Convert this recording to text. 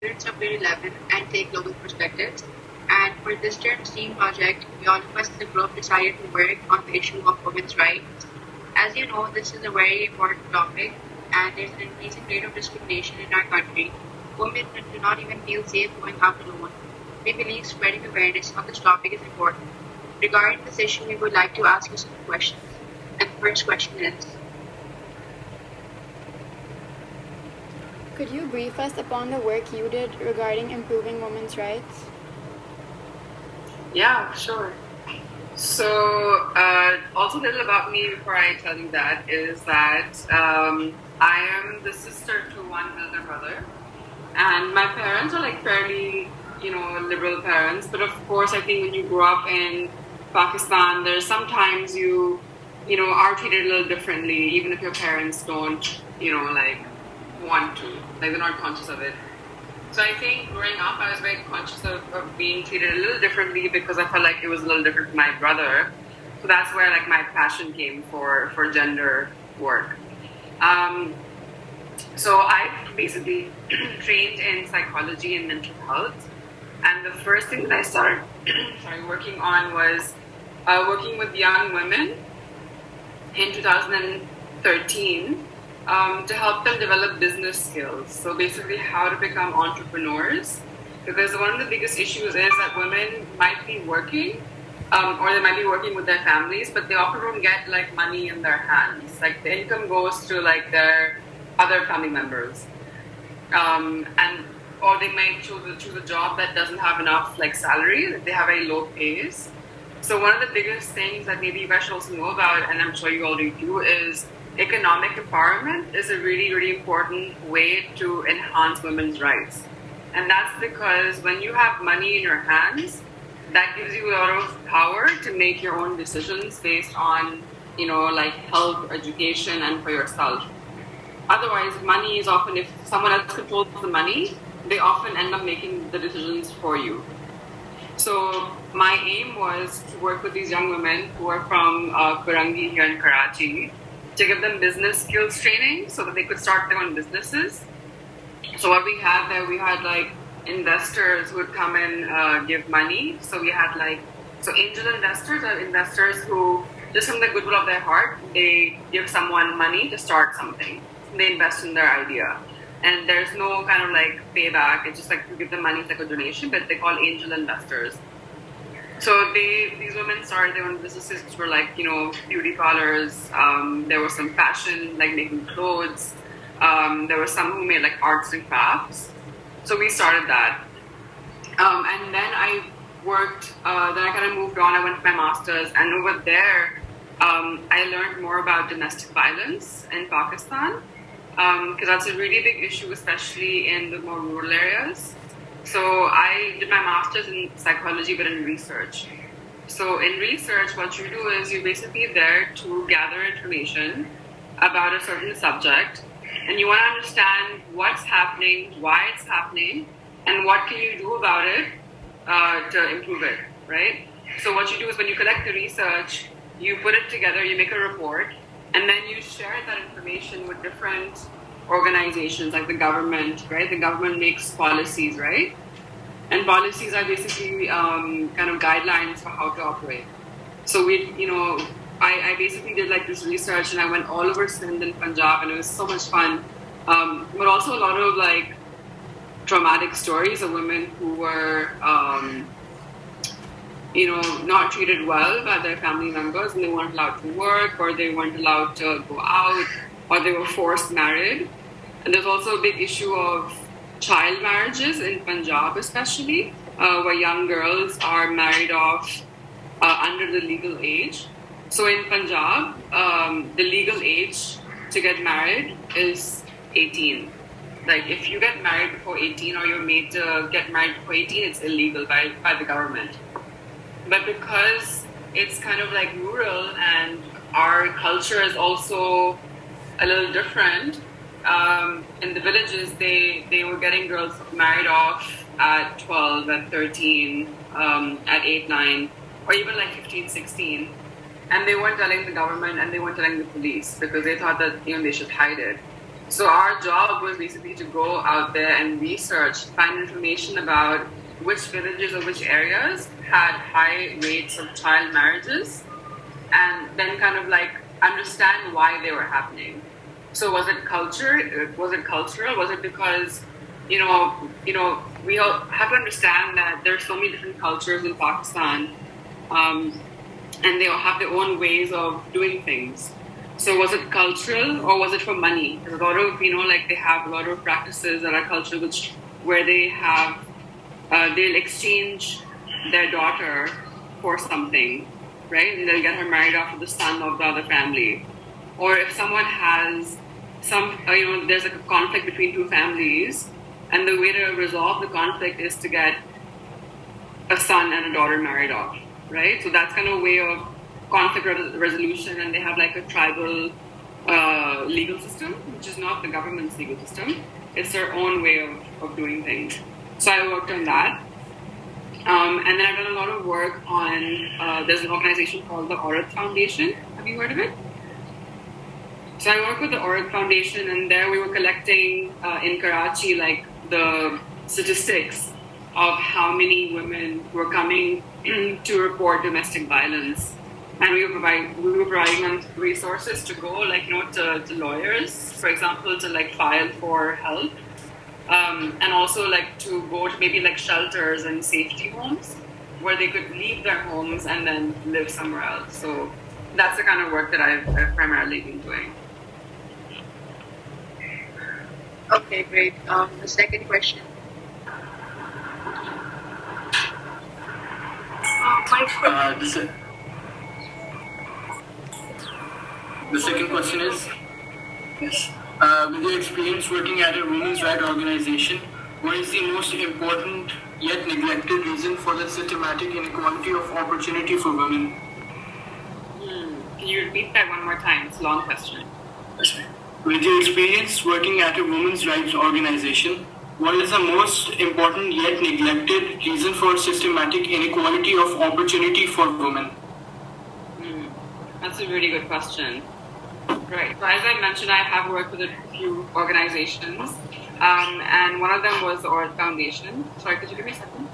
students of grade 11 and take global perspectives. And for this term's team project, we all of us in the group decided to work on the issue of women's rights. As you know, this is a very important topic, and there's an increasing rate of discrimination in our country. Women do not even feel safe going out alone. We believe spreading awareness on this topic is important. Regarding this issue, we would like to ask you some questions. And the first question is, could you brief us upon the work you did regarding improving women's rights? Yeah, sure. So, also a little about me before I tell you that is that I am the sister to one elder brother, and my parents are like fairly, liberal parents. But of course, I think when you grow up in Pakistan, there's sometimes you are treated a little differently, even if your parents don't, want to, they're not conscious of it. So I think growing up, I was very conscious of being treated a little differently because I felt like it was a little different from my brother. So that's where my passion came for gender work. So I basically trained in psychology and mental health. And the first thing that I started working on was working with young women in 2013 to help them develop business skills. So basically how to become entrepreneurs. Because one of the biggest issues is that women might be working or they might be working with their families, but they often don't get money in their hands. The income goes to their other family members. Or they might choose a job that doesn't have enough salary, that they have very low pays. So one of the biggest things that maybe you guys should also know about, and I'm sure you already do, is economic empowerment is a really, really important way to enhance women's rights. And that's because when you have money in your hands, that gives you a lot of power to make your own decisions based on, health, education, and for yourself. Otherwise, money is often, if someone else controls the money, they often end up making the decisions for you. So my aim was to work with these young women who are from Kurangi here in Karachi, to give them business skills training so that they could start their own businesses. So what we had there, we had investors who would come and give money. So we had angel investors are investors who, just from the goodwill of their heart, they give someone money to start something. They invest in their idea. And there's no kind of payback. It's just you give them money, it's a donation, but they call angel investors. So these women started their own businesses, which were beauty parlors. There was some fashion, making clothes. There were some who made arts and crafts. So we started that. And then I worked, then I kind of moved on. I went to my master's, and over there, I learned more about domestic violence in Pakistan. Because that's a really big issue, especially in the more rural areas. So I did my master's in psychology, but in research. So in research, what you do is you're basically there to gather information about a certain subject, and you want to understand what's happening, why it's happening, and what can you do about it to improve it, right? So what you do is when you collect the research, you put it together, you make a report, and then you share that information with different organizations like the government, right? The government makes policies, right? And policies are basically kind of guidelines for how to operate. So I basically did this research, and I went all over Sindh and Punjab, and it was so much fun. But also a lot of traumatic stories of women who were not treated well by their family members, and they weren't allowed to work, or they weren't allowed to go out, or they were forced married. And there's also a big issue of child marriages in Punjab, especially, where young girls are married off under the legal age. So in Punjab, the legal age to get married is 18. If you get married before 18, or you're made to get married before 18, it's illegal by the government. But because it's kind of rural, and our culture is also a little different, in the villages, they were getting girls married off at 12, at 13, at 8, 9, or even 15, 16. And they weren't telling the government, and they weren't telling the police, because they thought that they should hide it. So our job was basically to go out there and research, find information about which villages or which areas had high rates of child marriages, and then kind of like understand why they were happening. So was it culture? Was it cultural? Was it because, we all have to understand that there are so many different cultures in Pakistan, and they all have their own ways of doing things. So was it cultural or was it for money? There's a lot of, they have a lot of practices that are cultural, where they have, they'll exchange their daughter for something, right? And they'll get her married off to the son of the other family. Or if someone has there's a conflict between two families, and the way to resolve the conflict is to get a son and a daughter married off, right? So that's kind of a way of conflict resolution, and they have like a tribal legal system, which is not the government's legal system. It's their own way of doing things. So I worked on that. And then I've done a lot of work on, there's an organization called the Aurat Foundation. Have you heard of it? So I work with the Aurat Foundation, and there we were collecting in Karachi, like the statistics of how many women were coming to report domestic violence. And we were providing them resources to go, to lawyers, for example, to file for help. And also to go to maybe shelters and safety homes where they could leave their homes and then live somewhere else. So that's the kind of work that I've primarily been doing. Okay, great. The second question. The second question is, yes. With your experience working at a women's rights organization, what is the most important yet neglected reason for the systematic inequality of opportunity for women? Can you repeat that one more time? It's a long question. With your experience working at a women's rights organization, what is the most important yet neglected reason for systematic inequality of opportunity for women? That's a really good question. Right. So as I mentioned, I have worked with a few organizations, and one of them was the Aurat Foundation. Sorry, could you give me a second?